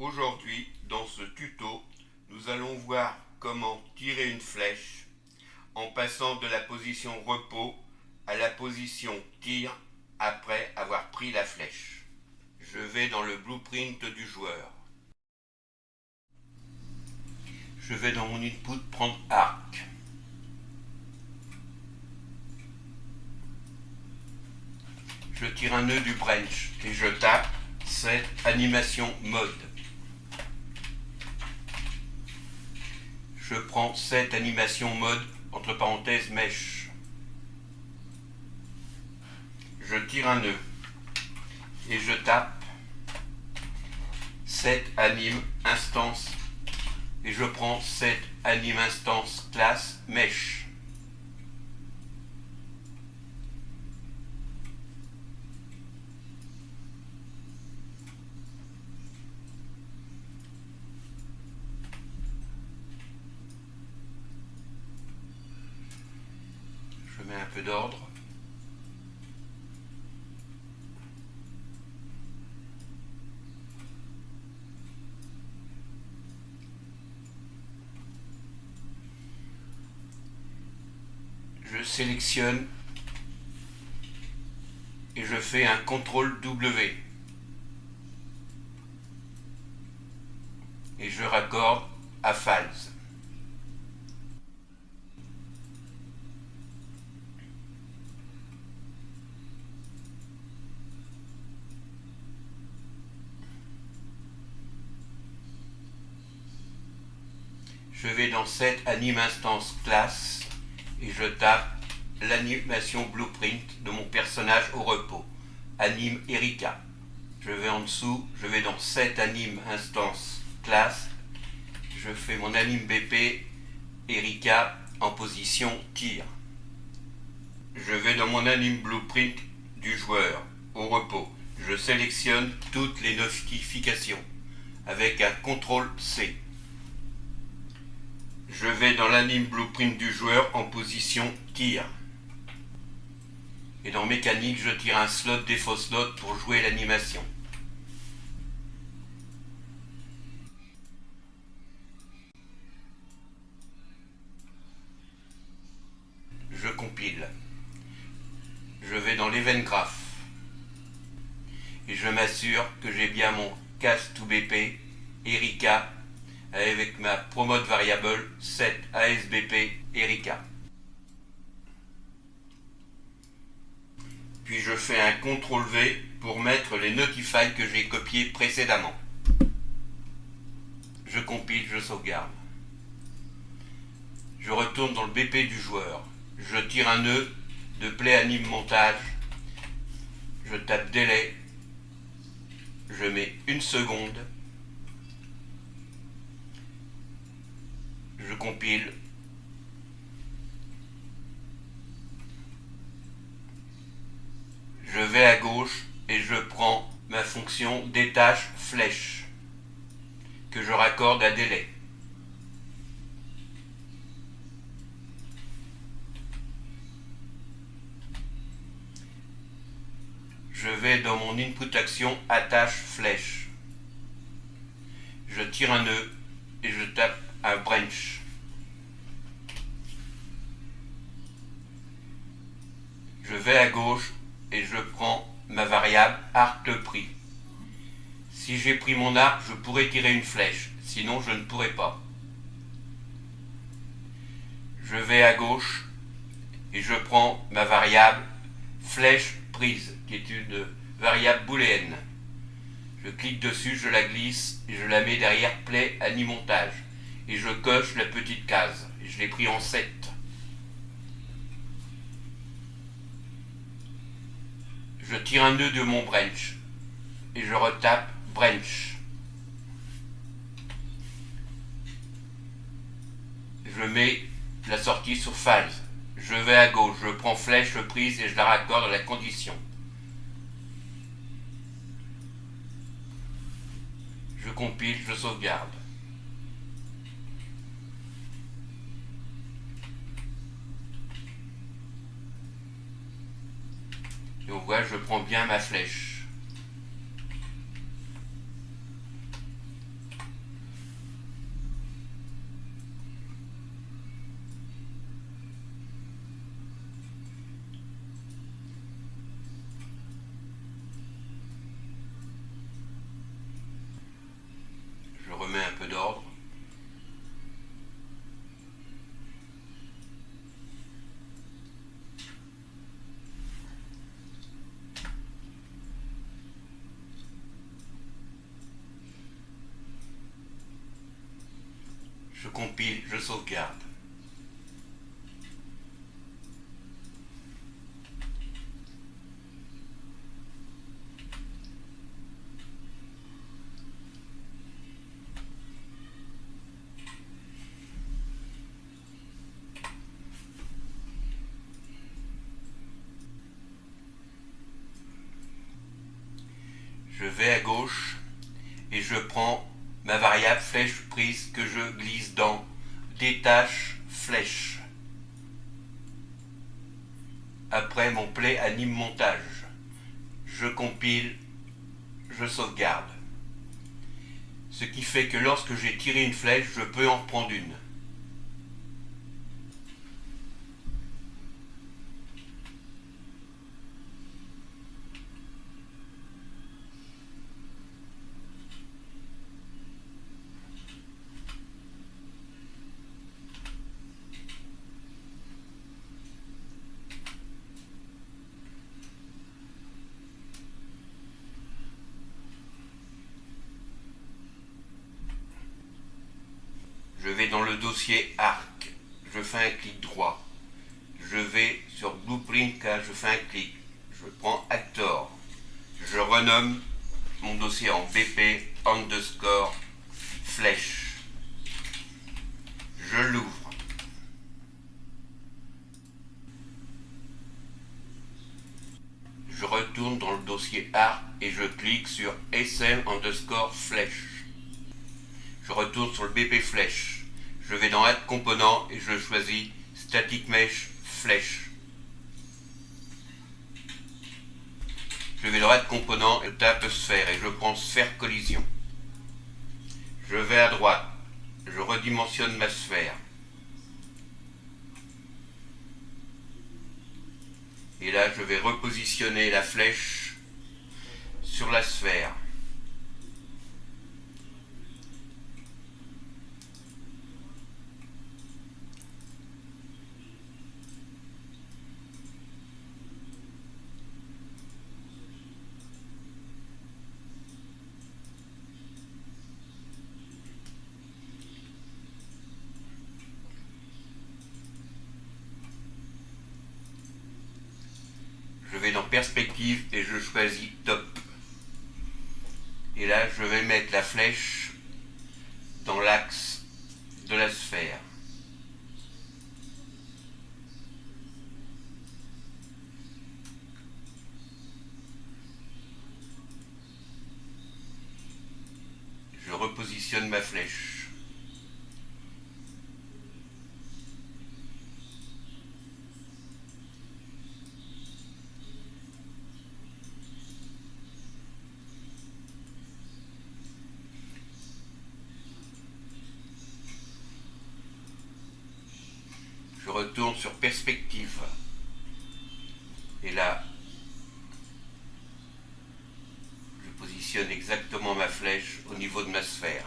Aujourd'hui, dans ce tuto, nous allons voir comment tirer une flèche en passant de la position repos à la position tir après avoir pris la flèche. Je vais dans le blueprint du joueur. Je vais dans mon input prendre arc. Je tire un nœud du branch et je tape cette animation mode. Je prends cette animation mode entre parenthèses mèche. Je tire un nœud et je tape set anime instance et je prends set anime instance classe mèche. Je mets un peu d'ordre. Je sélectionne et je fais un CTRL W et je raccorde à false. Je vais dans cette anime instance classe et je tape l'animation blueprint de mon personnage au repos, anime Erika. Je vais en dessous, je vais dans cette anime instance classe, je fais mon anime BP Erika en position tir. Je vais dans mon anime blueprint du joueur au repos. Je sélectionne toutes les notifications avec un CTRL C. Je vais dans l'anime blueprint du joueur en position tir. Et dans mécanique, je tire un slot défaut slot pour jouer l'animation. Je compile. Je vais dans l'event graph. Et je m'assure que j'ai bien mon cast to BP Erika avec ma promote variable set ASBP Erika. Puis je fais un CTRL V pour mettre les notify que j'ai copiés précédemment. Je compile, je sauvegarde. Je retourne dans le BP du joueur. Je tire un nœud de play anime montage. Je tape délai. Je mets 1 seconde. Je compile. Je vais à gauche et je prends ma fonction détache flèche que je raccorde à délai. Je vais dans mon input action attache flèche. Je tire un nœud et je tape un branch. Je vais à gauche et je prends ma variable arc le prix. Si j'ai pris mon arc, je pourrais tirer une flèche, sinon je ne pourrais pas. Je vais à gauche et je prends ma variable flèche prise, qui est une variable booléenne. Je clique dessus, je la glisse et je la mets derrière play anime montage. Et je coche la petite case. Et je l'ai pris en 7. Je tire un nœud de mon branch et je retape branch. Je mets la sortie sur false. Je vais à gauche, je prends flèche prise et je la raccorde à la condition. Je compile, je sauvegarde. Et on voit, je prends bien ma flèche. ordre. Je compile, je sauvegarde. Je vais à gauche et je prends ma variable flèche prise que je glisse dans détache flèche. Après mon play anime montage. Je compile, je sauvegarde. Ce qui fait que lorsque j'ai tiré une flèche, je peux en reprendre une. Je vais dans le dossier arc, je fais un clic droit. Je vais sur Blueprint, je fais un clic. Je prends Actor. Je renomme mon dossier en BP underscore flèche. Je l'ouvre. Je retourne dans le dossier arc et je clique sur SM underscore flèche. Je retourne sur le BP flèche. Je vais dans Add Component et je choisis Static Mesh flèche. Je vais dans Add Component et tape sphère et je prends sphère collision. Je vais à droite. Je redimensionne ma sphère. Et là, je vais repositionner la flèche sur la sphère. Je vais dans Perspective et je choisis Top. Et là, je vais mettre la flèche dans l'axe de la sphère. Je repositionne ma flèche. Je retourne sur Perspective. Et là, je positionne exactement ma flèche au niveau de ma sphère.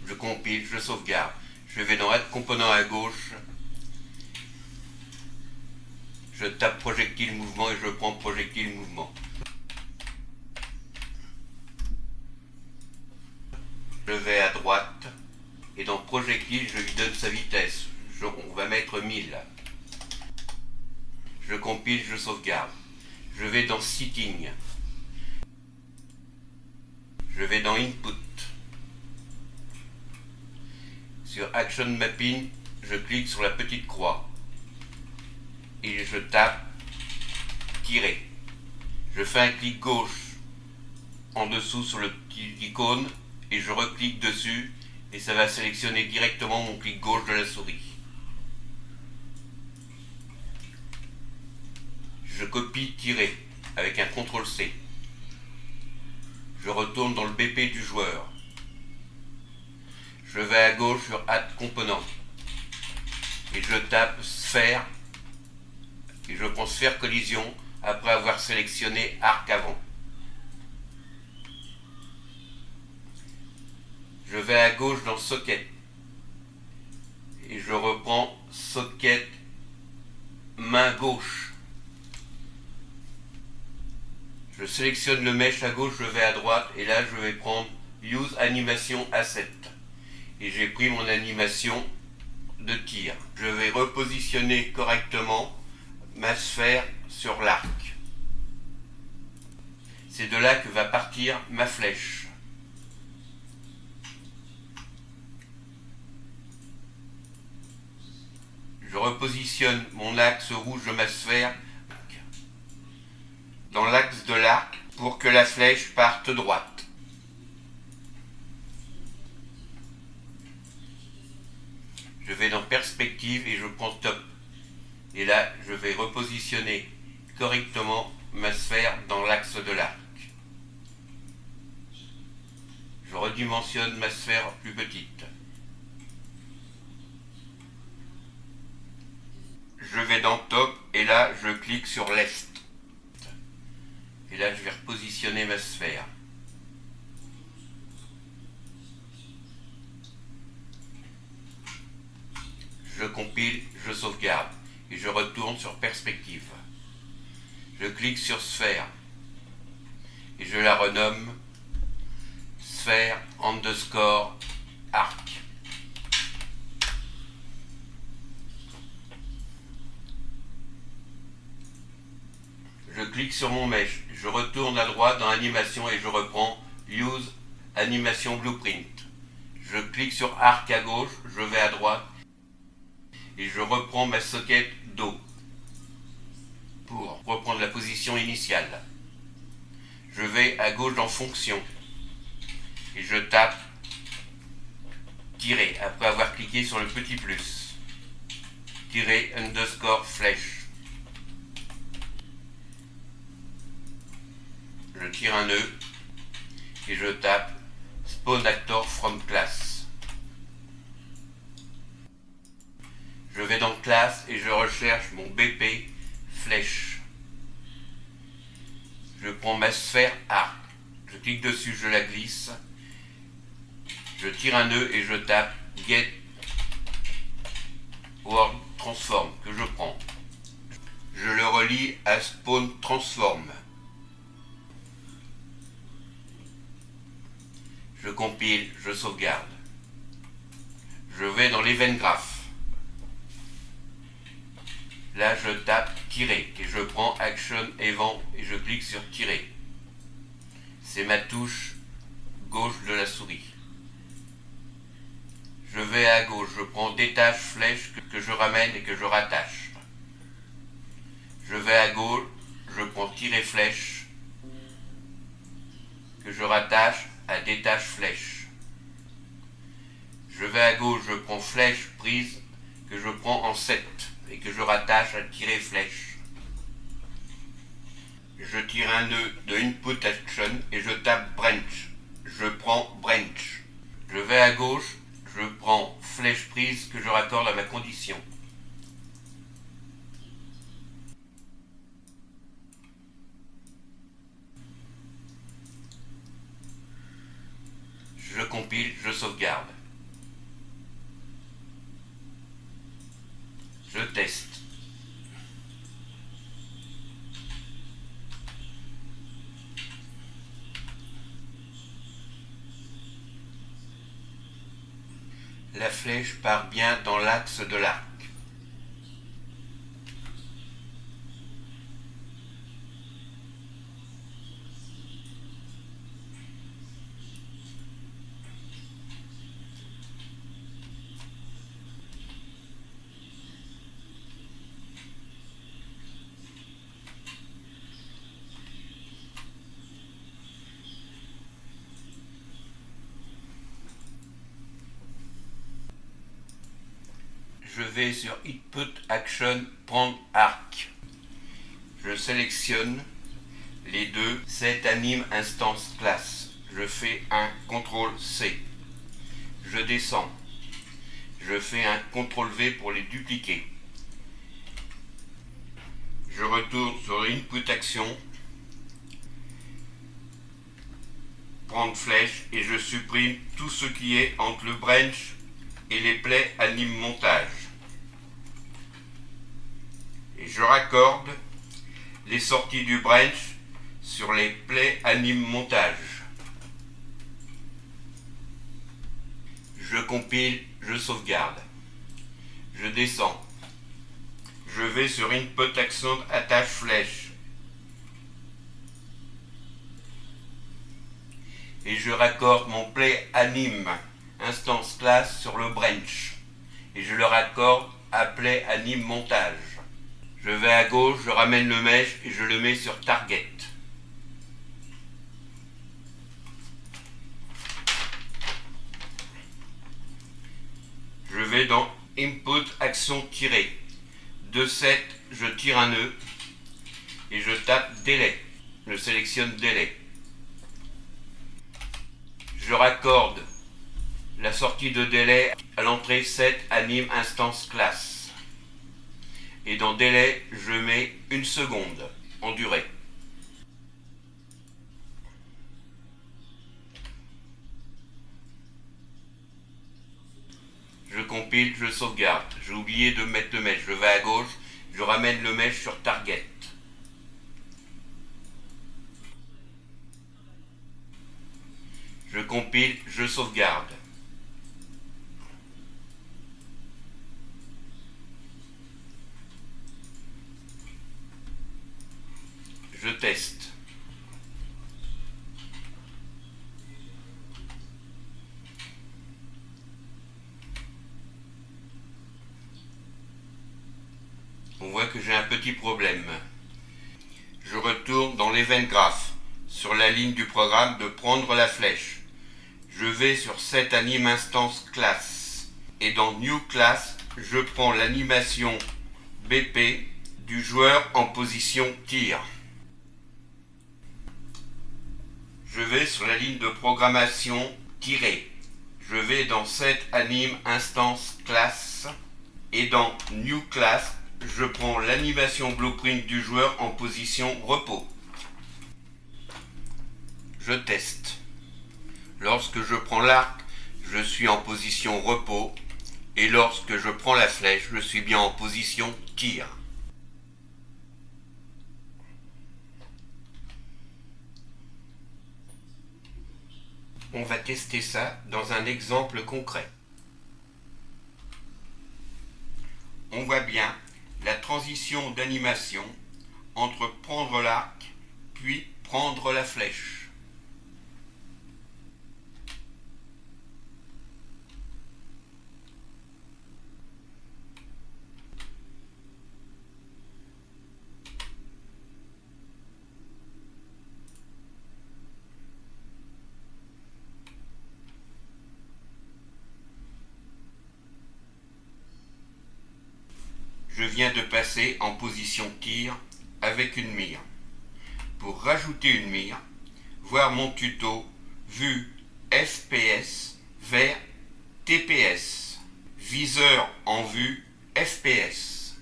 Je compile, je sauvegarde. Je vais dans Add Component à gauche. Je tape projectile mouvement et je prends projectile mouvement. Je vais à droite et dans projectile, je lui donne sa vitesse. On va mettre 1000. Je compile, je sauvegarde. Je vais dans Setting. Je vais dans Input. Sur Action Mapping, je clique sur la petite croix. Et je tape tirer. Je fais un clic gauche en dessous sur le petit icône et je reclique dessus et ça va sélectionner directement mon clic gauche de la souris. Je copie tirer avec un CTRL-C. Je retourne dans le BP du joueur. Je vais à gauche sur Add Component et je tape sphère et je prends sphère collision après avoir sélectionné arc avant. Je vais à gauche dans socket et je reprends socket main gauche. Je sélectionne le mesh à gauche, je vais à droite et là je vais prendre Use Animation Asset et j'ai pris mon animation de tir. Je vais repositionner correctement ma sphère sur l'arc. C'est de là que va partir ma flèche. Je repositionne mon axe rouge de ma sphère dans l'axe de l'arc pour que la flèche parte droite. Je vais dans perspective et je prends stop. Et là, je vais repositionner correctement ma sphère dans l'axe de l'arc. Je redimensionne ma sphère plus petite. Je vais dans top et là, je clique sur l'est. Et là, je vais repositionner ma sphère. Je compile, je sauvegarde et je retourne sur perspective. Je clique sur sphère et je la renomme sphère underscore arc. Je clique sur mon mesh, je retourne à droite dans animation et je reprends Use Animation Blueprint. Je clique sur arc à gauche, je vais à droite et je reprends ma socket dos pour reprendre la position initiale. Je vais à gauche dans fonction et je tape tirer après avoir cliqué sur le petit plus. Tirer underscore flèche. Je tire un nœud et je tape Spawn Actor from Class. Je vais dans Classe et je recherche mon BP flèche. Je prends ma sphère arc. Je clique dessus, je la glisse. Je tire un nœud et je tape Get World Transform que je prends. Je le relie à Spawn Transform. Je compile, je sauvegarde. Je vais dans l'Event Graph. Là, je tape tirer et je prends Action Event et je clique sur tirer. C'est ma touche gauche de la souris. Je vais à gauche, je prends détache flèche que je ramène et que je rattache. Je vais à gauche, je prends tirer flèche que je rattache à détache flèche. Je vais à gauche, je prends flèche prise que je prends en 7 et que je rattache à tirer flèche. Je tire un nœud de Input Action et je tape Branch. Je prends Branch. Je vais à gauche, je prends flèche prise que je raccorde à ma condition. Je compile, je sauvegarde. Je teste. La flèche part bien dans l'axe de l'arc. Je vais sur Input Action, prendre arc. Je sélectionne les deux Set Anime Instance Class. Je fais un CTRL-C. Je descends. Je fais un CTRL-V pour les dupliquer. Je retourne sur Input Action, prendre flèche et je supprime tout ce qui est entre le branch et les plaies anime montage. Et je raccorde les sorties du branch sur les plaies anime montage. Je compile, je sauvegarde. Je descends. Je vais sur Input Action, attache flèche. Et je raccorde mon play anime instance class sur le branch. Et je le raccorde à play anime montage. Je vais à gauche, je ramène le mesh et je le mets sur target. Je vais dans Input Action tirer. De 7, je tire un nœud et je tape délai. Je sélectionne délai. Je raccorde la sortie de délai à l'entrée 7 anime instance class. Et dans délai, je mets 1 seconde en durée. Je compile, je sauvegarde. J'ai oublié de mettre le mesh. Je vais à gauche, je ramène le mesh sur target. Je compile, je sauvegarde. Je teste. On voit que j'ai un petit problème. Je retourne dans l'Event Graph, sur la ligne du programme de prendre la flèche. Je vais sur Set Anime Instance Class et dans New Class, je prends l'animation BP du joueur en position tir. Je vais sur la ligne de programmation tirer. Je vais dans Set Anime Instance Class et dans New Class, je prends l'animation blueprint du joueur en position repos. Je teste. Lorsque je prends l'arc, je suis en position repos et lorsque je prends la flèche, je suis bien en position tir. On va tester ça dans un exemple concret. On voit bien la transition d'animation entre prendre l'arc puis prendre la flèche. Je viens de passer en position tir avec une mire. Pour rajouter une mire, voir mon tuto vue FPS vers TPS, viseur en vue FPS.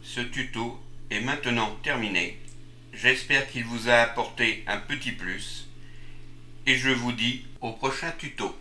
Ce tuto est maintenant terminé. J'espère qu'il vous a apporté un petit plus et je vous dis au prochain tuto.